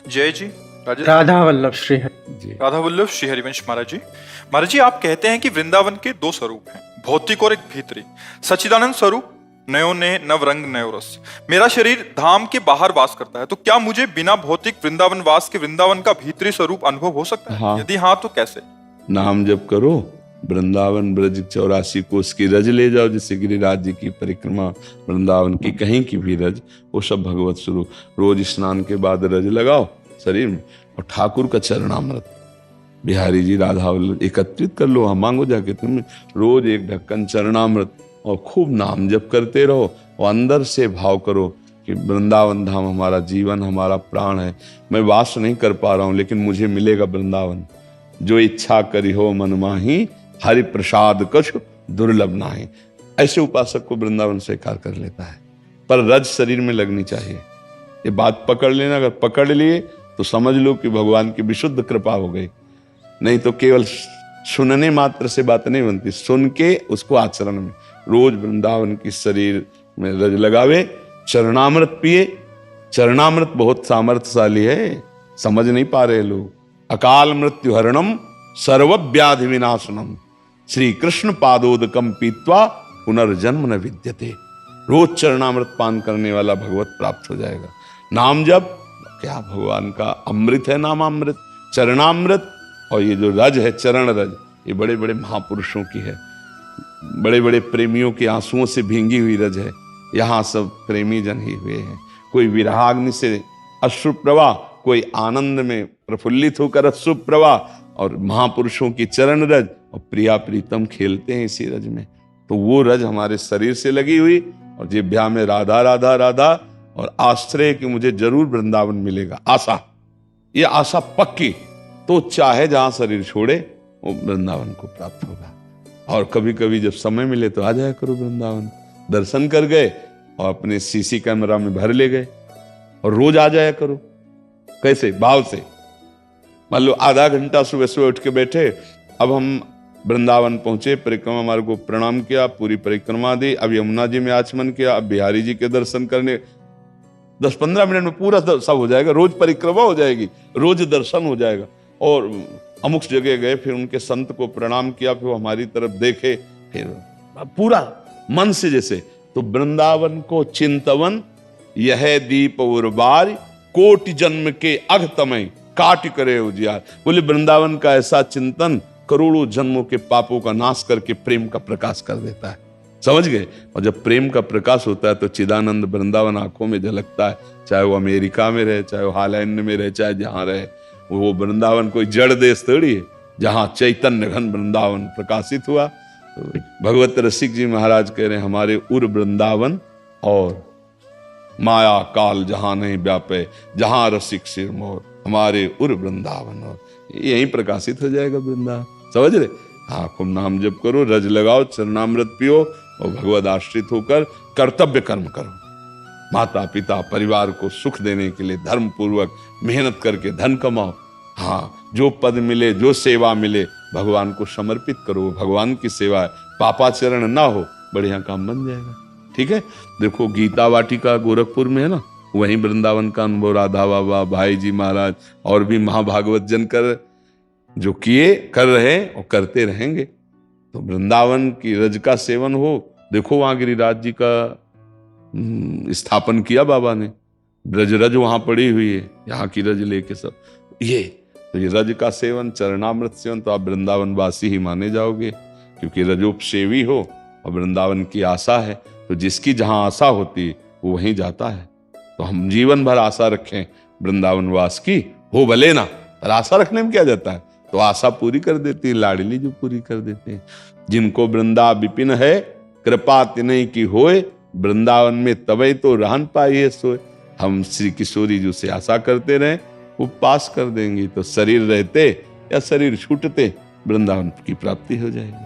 जय जी। राधा वल्लभ श्रीहरि जी। राधा वल्लभ श्री हरिवंश महाराज जी। महाराज जी, आप कहते हैं कि वृंदावन के दो स्वरूप हैं, भौतिक और एक भीतरी। सच्चिदानंद स्वरूप, नयो ने नव रंग नयो रस। मेरा शरीर धाम के बाहर वास करता है, तो क्या मुझे बिना भौतिक वृंदावन वास के वृंदावन का भीतरी स्वरूप अनुभव हो सकता है? हाँ। यदि हाँ तो कैसे? नाम जप करो, वृंदावन ब्रज 84 कोस की रज ले जाओ, जैसे गिरिराज जी की परिक्रमा, वृंदावन की कहीं की भी रज, वो सब भगवत स्वरूप। रोज स्नान के बाद रज लगाओ शरीर में, और ठाकुर का चरणामृत, बिहारी जी, राधा वल्लभ एकत्रित कर लो। हम मांगो जाके तुम रोज एक ढक्कन चरणामृत, और खूब नाम जप करते रहो, और अंदर से भाव करो कि वृंदावन धाम हमारा जीवन, हमारा प्राण है। मैं वास नहीं कर पा रहा हूं, लेकिन मुझे मिलेगा वृंदावन। जो इच्छा करी हो मन माही, हरि प्रसाद कछ दुर्लभ नाही। ऐसे उपासक को वृंदावन स्वीकार कर लेता है, पर रज शरीर में लगनी चाहिए। ये बात पकड़ लेना, अगर पकड़ लिए तो समझ लो कि भगवान की विशुद्ध कृपा हो गई। नहीं तो केवल सुनने मात्र से बात नहीं बनती, सुन के उसको आचरण में। रोज वृंदावन की शरीर में रज लगावे, चरणामृत पिए। चरणामृत बहुत सामर्थ्यशाली है, समझ नहीं पा रहे लोग। अकाल मृत्यु हरणम सर्वव्याधि विनाशनम, श्री कृष्ण पादोदकम पीत्वा पुनर्जन्म न विद्यते। रोज चरणामृत पान करने वाला भगवत प्राप्त हो जाएगा। नाम जप क्या भगवान का अमृत है, नामामृत, चरणामृत। और ये जो रज है, चरण रज, ये बड़े बड़े महापुरुषों की है, बड़े बड़े प्रेमियों के आंसुओं से भींगी हुई रज है। यहाँ सब प्रेमी जन ही हुए हैं। कोई विरहाग्नि से अश्रु प्रवाह, कोई आनंद में प्रफुल्लित होकर अश्रु प्रवाह, और महापुरुषों की चरण रज, और प्रिया प्रीतम खेलते हैं इसी रज में। तो वो रज हमारे शरीर से लगी हुई, और जिह्वा में राधा राधा राधा, और आश्रय कि मुझे जरूर वृंदावन मिलेगा। आशा, ये आशा पक्की, तो चाहे जहां शरीर छोड़े वो वृंदावन को प्राप्त होगा। और कभी कभी जब समय मिले तो आ जाया करो वृंदावन। दर्शन कर गए और अपने सीसी कैमरा में भर ले गए, और रोज आ जाया करो। कैसे? भाव से। मान लो आधा घंटा सुबह सुबह उठ के बैठे, अब हम वृंदावन पहुंचे, परिक्रमा मार्ग को प्रणाम किया, पूरी परिक्रमा दी, अब यमुना जी में आचमन किया, अब बिहारी जी के दर्शन करने 10-15 मिनट में पूरा सब हो जाएगा। रोज परिक्रमा हो जाएगी, रोज दर्शन हो जाएगा। और अमुक जगह गए, फिर उनके संत को प्रणाम किया, फिर वो हमारी तरफ देखे, फिर पूरा मन से जैसे। तो वृंदावन को चिंतवन यह दीप उर्बार, कोटि जन्म के अघतमय काट करे उजियार। बोले वृंदावन का ऐसा चिंतन करोड़ों जन्मों के पापों का नाश करके प्रेम का प्रकाश कर देता है। समझ गए? और जब प्रेम का प्रकाश होता है तो चिदानंद वृंदावन आंखों में झलकता है। चाहे वो अमेरिका में रहे, चाहे वो हॉलैंड में रहे, चाहे जहां रहे, वो वृंदावन कोई जड़ देश थोड़ी है, जहां चैतन्य घन वृंदावन प्रकाशित हुआ। तो भगवत रसिक जी महाराज कह रहे हैं, हमारे उर वृंदावन और माया काल जहां नहीं व्यापे, जहां रसिक सिर मोर, हमारे उर वृंदावन। और यहीं प्रकाशित हो जाएगा वृंदावन। समझ रहे? हाँ, खूब नाम जप करो, रज लगाओ, चरणामृत पियो, और भगवद आश्रित होकर कर्तव्य कर्म करो। माता पिता परिवार को सुख देने के लिए धर्म पूर्वक मेहनत करके धन कमाओ। हाँ, जो पद मिले, जो सेवा मिले, भगवान को समर्पित करो। भगवान की सेवा है, पापाचरण ना हो, बढ़िया काम बन जाएगा। ठीक है? देखो गीता वाटिका गोरखपुर में है ना, वहीं वृंदावन का अनुभव राधा बाबा, भाई जी महाराज और भी महाभागवत जन कर जो किए, कर रहे और करते रहेंगे। तो वृंदावन की रज का सेवन हो। देखो वहां गिरिराज जी का स्थापन किया बाबा ने, ब्रज रज वहां पड़ी हुई है, यहाँ की रज लेके सब। ये तो ये रज का सेवन, चरणामृत सेवन, तो आप वृंदावन वासी ही माने जाओगे, क्योंकि रजोपसेवी हो और वृंदावन की आशा है। तो जिसकी जहां आशा होती वो वहीं जाता है। तो हम जीवन भर आशा रखें वृंदावन वास की, हो भले ना, पर आशा रखने में क्या जाता है? तो आशा पूरी कर देती है लाडली, जो पूरी कर देते हैं। जिनको वृंदा विपिन है, कृपा तिन्हीं की होए, वृंदावन में तबे तो रहन पाइए सोए। हम श्री किशोरी जी से आशा करते रहें, वो पास कर देंगी। तो शरीर रहते या शरीर छूटते वृंदावन की प्राप्ति हो जाएगी।